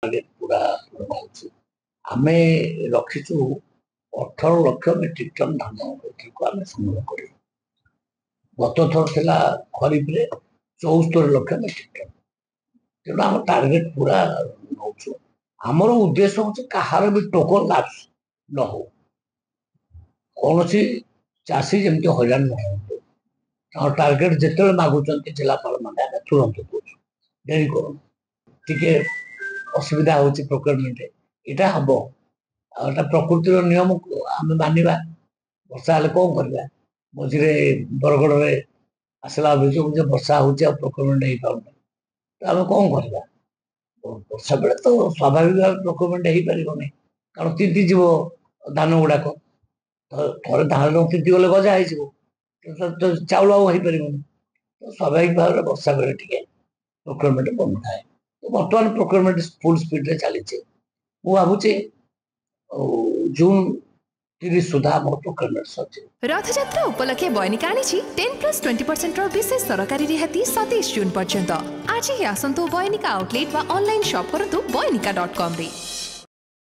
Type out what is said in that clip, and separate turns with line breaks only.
पूरा आम रखीचु 18 lakh metric ton धान को आम संग्रह कर गत थर था खरीफ 74 लाख मेट्रिक टन तेणु आम टार्गेट पूरा नौ आमर उद्देश्य हूँ कहार भी टोकन लाप्स न हो कौन सी चाषी जमी हईराण न टार्गेट जिते मागुंट जिलापाल मैंने तुरंत कौन डेरी कर असुविधा हो प्रोक्योरमेंट यहाँ हम आटा प्रकृतिर नियम आम मानवा वर्षा हेल्ले कौन करवा मझे बरगढ़ में आसला अभियोग वर्षा हो प्रोक्योरमेंट हो पाने तो आम कौन करवा वर्षा बेले तो स्वाभाविक भाव प्रोक्योरमेंट हो पार नहीं कारण तीति जीव धान गुड़ाक थे धान तीति गले गजा हो चाउल हो पार तो स्वाभाविक भाव वर्षा बेले टे प्रोक्योरमेंट बंद थाए तो बर्तमान प्रोक्योरमेंट फुल स्पीड रे चली भावुचे जून 30 सुधा प्रोक्योरमेंट सर
रथयात्रा उपलक्षे बयनिका 10+20% विशेष सरकारी रिहाती 27 जून पर्यंत आज ही आसंतु बयनिका आउटलेट व ऑनलाइन शॉप करंतु बयनिका.com रे।